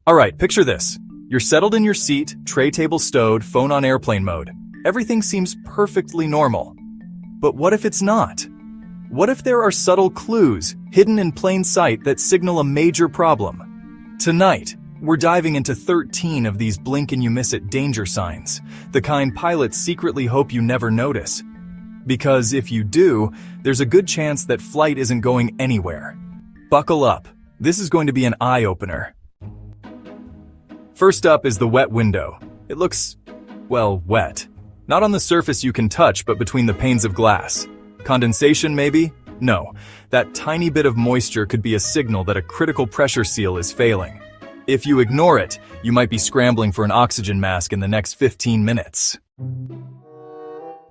Alright, picture this. You're settled in your seat, tray table stowed, phone on airplane mode. Everything seems perfectly normal. But what if it's not? What if there are subtle clues hidden in plain sight that signal a major problem? Tonight, we're diving into 13 of these blink-and-you-miss-it danger signs, the kind pilots secretly hope you never notice. Because if you do, there's a good chance that flight isn't going anywhere. Buckle up. This is going to be an eye-opener. First up is the wet window. It looks, well, wet. Not on the surface you can touch, but between the panes of glass. Condensation, maybe? No. That tiny bit of moisture could be a signal that a critical pressure seal is failing. If you ignore it, you might be scrambling for an oxygen mask in the next 15 minutes.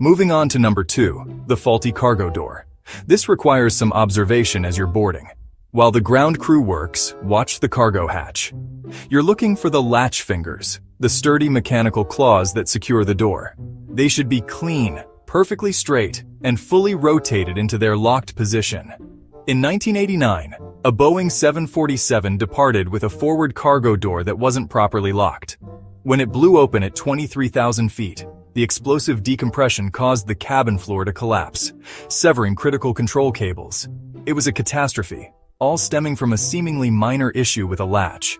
Moving on to number 2, the faulty cargo door. This requires some observation as you're boarding. While the ground crew works, watch the cargo hatch. You're looking for the latch fingers, the sturdy mechanical claws that secure the door. They should be clean, perfectly straight, and fully rotated into their locked position. In 1989, a Boeing 747 departed with a forward cargo door that wasn't properly locked. When it blew open at 23,000 feet, the explosive decompression caused the cabin floor to collapse, severing critical control cables. It was a catastrophe, all stemming from a seemingly minor issue with a latch.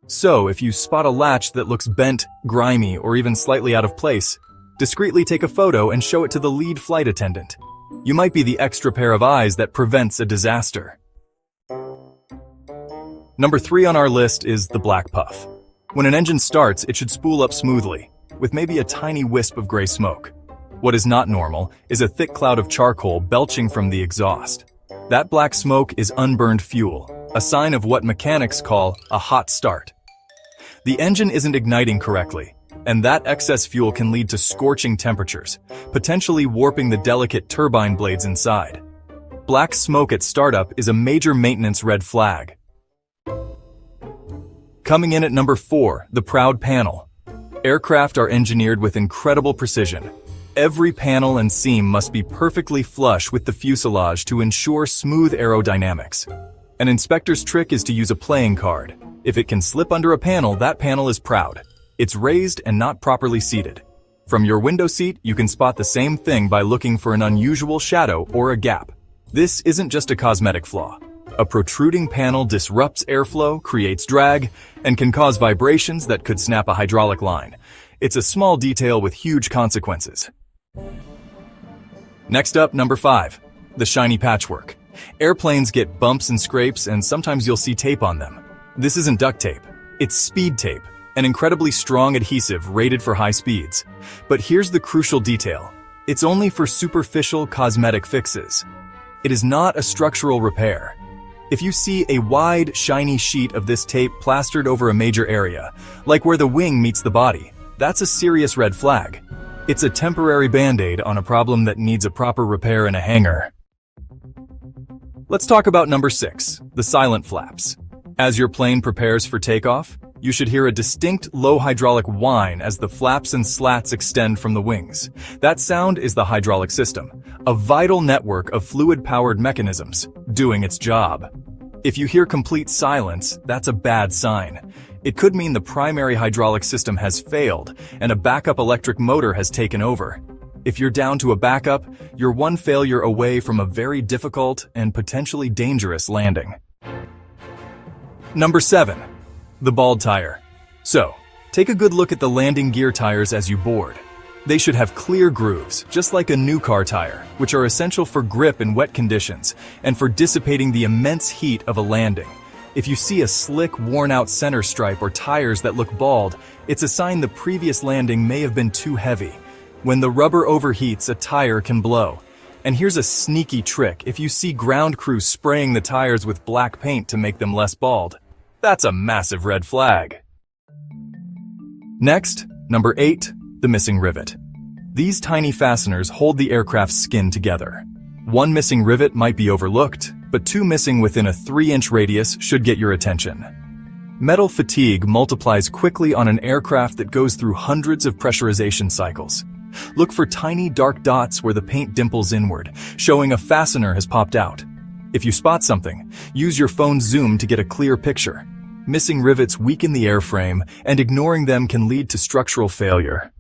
So, if you spot a latch that looks bent, grimy, or even slightly out of place, discreetly take a photo and show it to the lead flight attendant. You might be the extra pair of eyes that prevents a disaster. Number 3 on our list is the black puff. When an engine starts, it should spool up smoothly, with maybe a tiny wisp of gray smoke. What is not normal is a thick cloud of charcoal belching from the exhaust. That black smoke is unburned fuel, a sign of what mechanics call a hot start. The engine isn't igniting correctly, and that excess fuel can lead to scorching temperatures, potentially warping the delicate turbine blades inside. Black smoke at startup is a major maintenance red flag. Coming in at number 4, the proud panel. Aircraft are engineered with incredible precision. Every panel and seam must be perfectly flush with the fuselage to ensure smooth aerodynamics. An inspector's trick is to use a playing card. If it can slip under a panel, that panel is proud. It's raised and not properly seated. From your window seat, you can spot the same thing by looking for an unusual shadow or a gap. This isn't just a cosmetic flaw. A protruding panel disrupts airflow, creates drag, and can cause vibrations that could snap a hydraulic line. It's a small detail with huge consequences. Next up, number 5, the shiny patchwork. Airplanes get bumps and scrapes, and sometimes you'll see tape on them. This isn't duct tape. It's speed tape, an incredibly strong adhesive rated for high speeds. But here's the crucial detail. It's only for superficial cosmetic fixes. It is not a structural repair. If you see a wide, shiny sheet of this tape plastered over a major area, like where the wing meets the body, that's a serious red flag. It's a temporary band-aid on a problem that needs a proper repair in a hangar. Let's talk about number 6, the silent flaps. As your plane prepares for takeoff, you should hear a distinct low hydraulic whine as the flaps and slats extend from the wings. That sound is the hydraulic system, a vital network of fluid-powered mechanisms, doing its job. If you hear complete silence, that's a bad sign. It could mean the primary hydraulic system has failed and a backup electric motor has taken over. If you're down to a backup, you're one failure away from a very difficult and potentially dangerous landing. Number 7. The bald tire. So, take a good look at the landing gear tires as you board. They should have clear grooves, just like a new car tire, which are essential for grip in wet conditions and for dissipating the immense heat of a landing. If you see a slick, worn-out center stripe or tires that look bald, it's a sign the previous landing may have been too heavy. When the rubber overheats, a tire can blow. And here's a sneaky trick: if you see ground crew spraying the tires with black paint to make them less bald, that's a massive red flag. Next, number 8, the missing rivet. These tiny fasteners hold the aircraft's skin together. One missing rivet might be overlooked, but 2 missing within a 3-inch radius should get your attention. Metal fatigue multiplies quickly on an aircraft that goes through hundreds of pressurization cycles. Look for tiny dark dots where the paint dimples inward, showing a fastener has popped out. If you spot something, use your phone's zoom to get a clear picture. Missing rivets weaken the airframe, and ignoring them can lead to structural failure.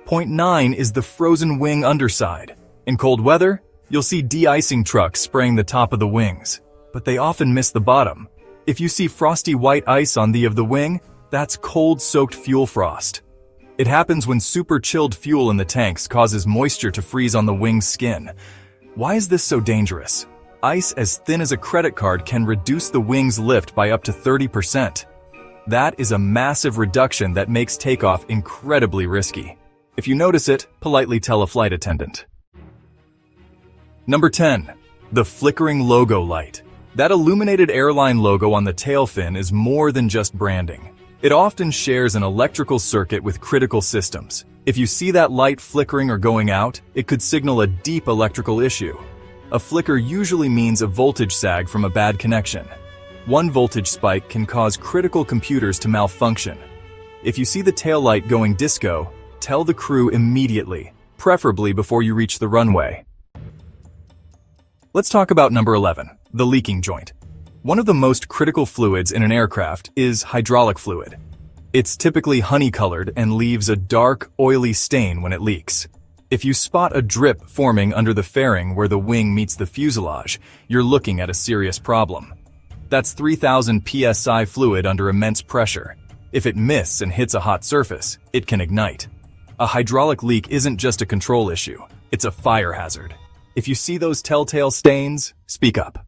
Point 9 is the frozen wing underside. In cold weather, you'll see de-icing trucks spraying the top of the wings, but they often miss the bottom. If you see frosty white ice on the of the wing, that's cold-soaked fuel frost. It happens when super chilled fuel in the tanks causes moisture to freeze on the wing's skin. Why is this so dangerous? Ice as thin as a credit card can reduce the wing's lift by up to 30%. That is a massive reduction that makes takeoff incredibly risky. If you notice it, politely tell a flight attendant. Number 10. The flickering logo light. That illuminated airline logo on the tail fin is more than just branding. It often shares an electrical circuit with critical systems. If you see that light flickering or going out, it could signal a deep electrical issue. A flicker usually means a voltage sag from a bad connection. One voltage spike can cause critical computers to malfunction. If you see the tail light going disco, tell the crew immediately, preferably before you reach the runway. Let's talk about number 11, the leaking joint. One of the most critical fluids in an aircraft is hydraulic fluid. It's typically honey-colored and leaves a dark, oily stain when it leaks. If you spot a drip forming under the fairing where the wing meets the fuselage, you're looking at a serious problem. That's 3,000 psi fluid under immense pressure. If it misses and hits a hot surface, it can ignite. A hydraulic leak isn't just a control issue, it's a fire hazard. If you see those telltale stains, speak up.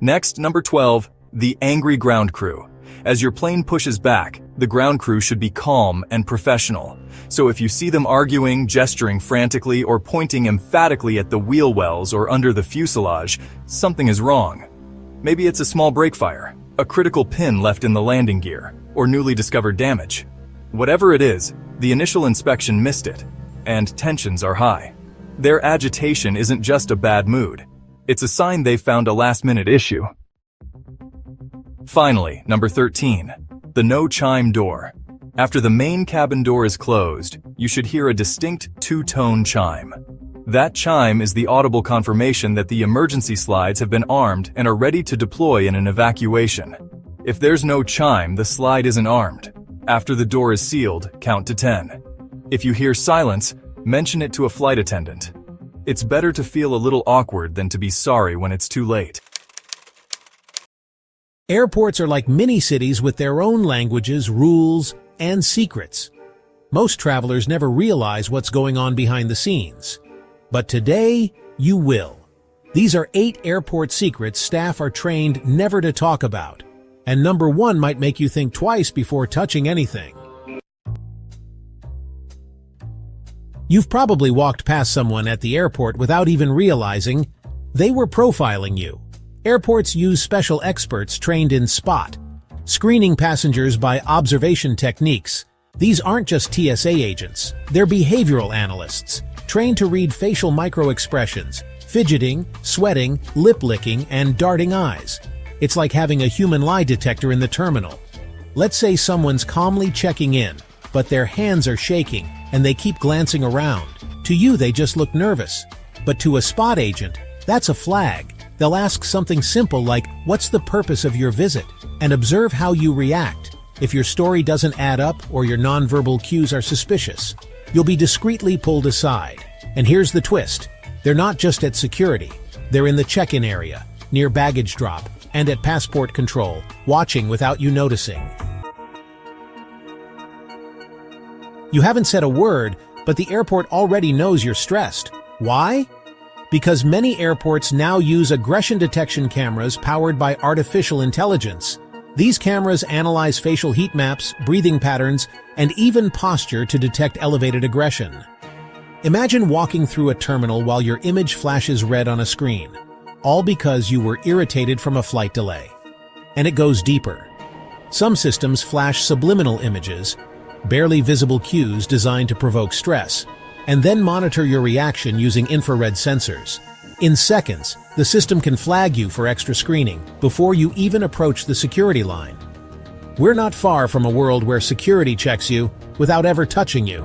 Next, number 12, the angry ground crew. As your plane pushes back, the ground crew should be calm and professional. So if you see them arguing, gesturing frantically, or pointing emphatically at the wheel wells or under the fuselage, something is wrong. Maybe it's a small brake fire, a critical pin left in the landing gear, or newly discovered damage. Whatever it is, the initial inspection missed it, and tensions are high. Their agitation isn't just a bad mood. It's a sign they've found a last-minute issue. Finally, number 13, the no-chime door. After the main cabin door is closed, you should hear a distinct two-tone chime. That chime is the audible confirmation that the emergency slides have been armed and are ready to deploy in an evacuation. If there's no chime, the slide isn't armed. After the door is sealed, count to 10. If you hear silence, mention it to a flight attendant. It's better to feel a little awkward than to be sorry when it's too late. Airports are like mini-cities with their own languages, rules, and secrets. Most travelers never realize what's going on behind the scenes. But today, you will. These are 8 airport secrets staff are trained never to talk about. And number 1 might make you think twice before touching anything. You've probably walked past someone at the airport without even realizing they were profiling you. Airports use special experts trained in SPOT, screening passengers by observation techniques. These aren't just TSA agents, they're behavioral analysts, trained to read facial micro-expressions, fidgeting, sweating, lip-licking, and darting eyes. It's like having a human lie detector in the terminal. Let's say someone's calmly checking in, but their hands are shaking and they keep glancing around. To you, they just look nervous. But to a SPOT agent, that's a flag. They'll ask something simple like, "What's the purpose of your visit?" and observe how you react. If your story doesn't add up or your nonverbal cues are suspicious, you'll be discreetly pulled aside. And here's the twist. They're not just at security. They're in the check-in area, near baggage drop, and at passport control, watching without you noticing. You haven't said a word, but the airport already knows you're stressed. Why? Because many airports now use aggression detection cameras powered by artificial intelligence. These cameras analyze facial heat maps, breathing patterns, and even posture to detect elevated aggression. Imagine walking through a terminal while your image flashes red on a screen, all because you were irritated from a flight delay. And it goes deeper. Some systems flash subliminal images, barely visible cues designed to provoke stress, and then monitor your reaction using infrared sensors. In seconds, the system can flag you for extra screening before you even approach the security line. We're not far from a world where security checks you without ever touching you.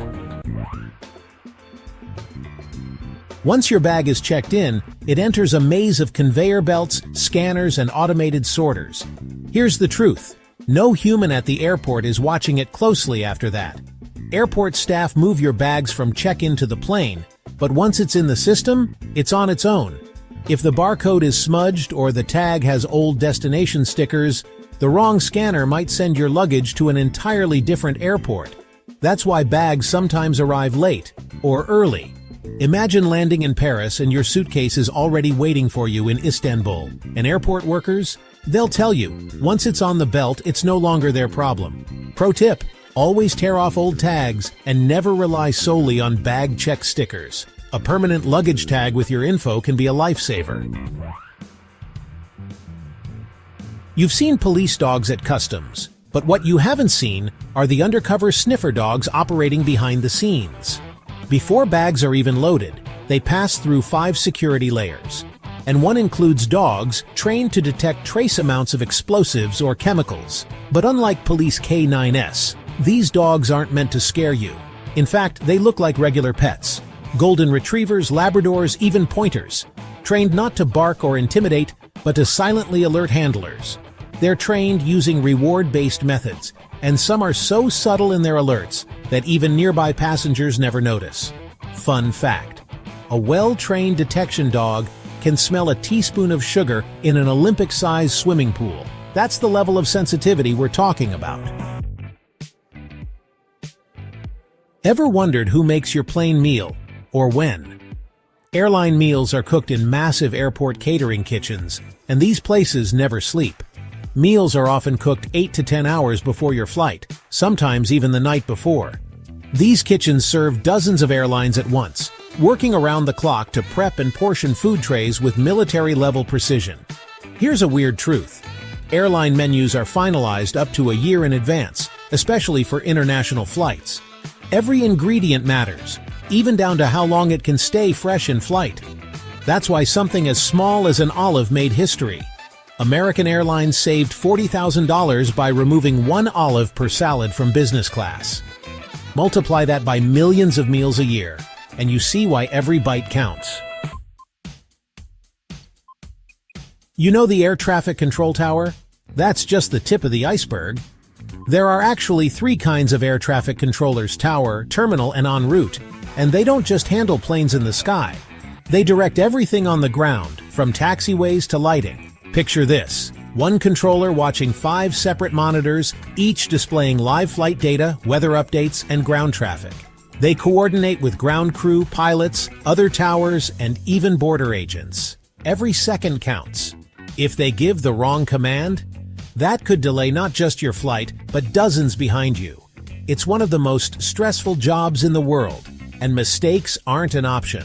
Once your bag is checked in, it enters a maze of conveyor belts, scanners, and automated sorters. Here's the truth. No human at the airport is watching it closely after that. Airport staff move your bags from check-in to the plane, but once it's in the system, it's on its own. If the barcode is smudged or the tag has old destination stickers, the wrong scanner might send your luggage to an entirely different airport. That's why bags sometimes arrive late or early. Imagine landing in Paris and your suitcase is already waiting for you in Istanbul. And airport workers? They'll tell you, once it's on the belt, it's no longer their problem. Pro tip, always tear off old tags and never rely solely on bag check stickers. A permanent luggage tag with your info can be a lifesaver. You've seen police dogs at customs, but what you haven't seen are the undercover sniffer dogs operating behind the scenes. Before bags are even loaded, they pass through 5 security layers. And one includes dogs trained to detect trace amounts of explosives or chemicals. But unlike Police K9S, these dogs aren't meant to scare you. In fact, they look like regular pets. Golden retrievers, Labradors, even pointers. Trained not to bark or intimidate, but to silently alert handlers. They're trained using reward-based methods, and some are so subtle in their alerts that even nearby passengers never notice. Fun fact: a well-trained detection dog can smell a teaspoon of sugar in an Olympic-sized swimming pool. That's the level of sensitivity we're talking about. Ever wondered who makes your plane meal, or when? Airline meals are cooked in massive airport catering kitchens, and these places never sleep. Meals are often cooked 8 to 10 hours before your flight, sometimes even the night before. These kitchens serve dozens of airlines at once, working around the clock to prep and portion food trays with military-level precision. Here's a weird truth. Airline menus are finalized up to a year in advance, especially for international flights. Every ingredient matters, even down to how long it can stay fresh in flight. That's why something as small as an olive made history. American Airlines saved $40,000 by removing 1 olive per salad from business class. Multiply that by millions of meals a year, and you see why every bite counts. You know the air traffic control tower? That's just the tip of the iceberg. There are actually 3 kinds of air traffic controllers: tower, terminal, and en route. And they don't just handle planes in the sky. They direct everything on the ground, from taxiways to lighting. Picture this: 1 controller watching 5 separate monitors, each displaying live flight data, weather updates, and ground traffic. They coordinate with ground crew, pilots, other towers, and even border agents. Every second counts. If they give the wrong command, that could delay not just your flight, but dozens behind you. It's one of the most stressful jobs in the world, and mistakes aren't an option.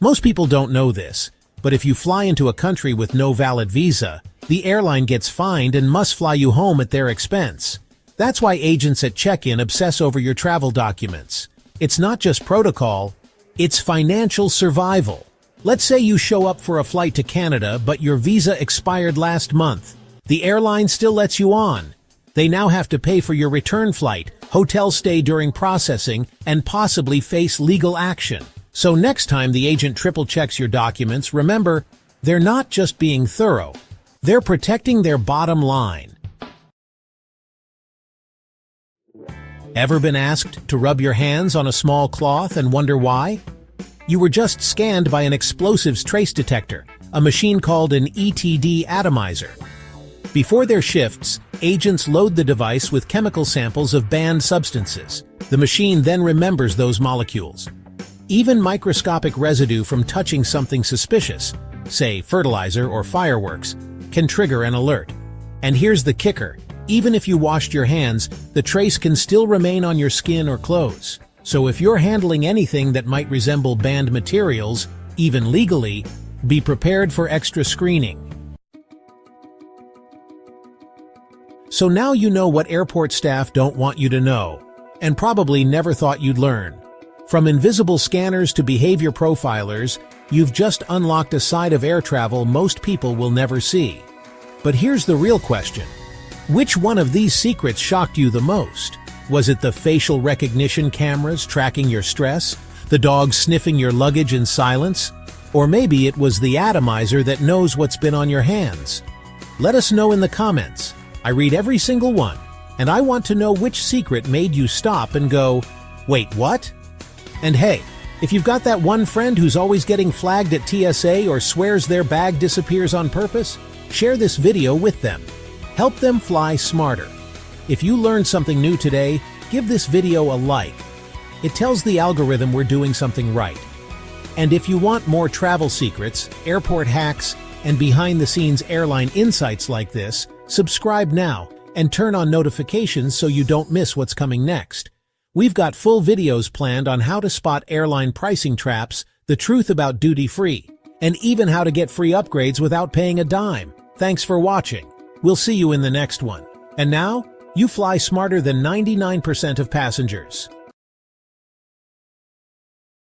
Most people don't know this, but if you fly into a country with no valid visa, the airline gets fined and must fly you home at their expense. That's why agents at check-in obsess over your travel documents. It's not just protocol, it's financial survival. Let's say you show up for a flight to Canada, but your visa expired last month. The airline still lets you on. They now have to pay for your return flight, hotel stay during processing, and possibly face legal action. So next time the agent triple checks your documents, remember, they're not just being thorough. They're protecting their bottom line. Ever been asked to rub your hands on a small cloth and wonder why? You were just scanned by an explosives trace detector, a machine called an ETD atomizer. Before their shifts, agents load the device with chemical samples of banned substances. The machine then remembers those molecules. Even microscopic residue from touching something suspicious, say fertilizer or fireworks, can trigger an alert. And here's the kicker: even if you washed your hands, the trace can still remain on your skin or clothes. So if you're handling anything that might resemble banned materials, even legally, be prepared for extra screening. So now you know what airport staff don't want you to know, and probably never thought you'd learn. From invisible scanners to behavior profilers, you've just unlocked a side of air travel most people will never see. But here's the real question: which one of these secrets shocked you the most? Was it the facial recognition cameras tracking your stress? The dog sniffing your luggage in silence? Or maybe it was the atomizer that knows what's been on your hands? Let us know in the comments. I read every single one, and I want to know which secret made you stop and go, "Wait, what?" And hey, if you've got that one friend who's always getting flagged at TSA or swears their bag disappears on purpose, share this video with them. Help them fly smarter. If you learned something new today, give this video a like. It tells the algorithm we're doing something right. And if you want more travel secrets, airport hacks, and behind-the-scenes airline insights like this, subscribe now and turn on notifications so you don't miss what's coming next. We've got full videos planned on how to spot airline pricing traps, the truth about duty-free, and even how to get free upgrades without paying a dime. Thanks for watching. We'll see you in the next one. And now, you fly smarter than 99% of passengers.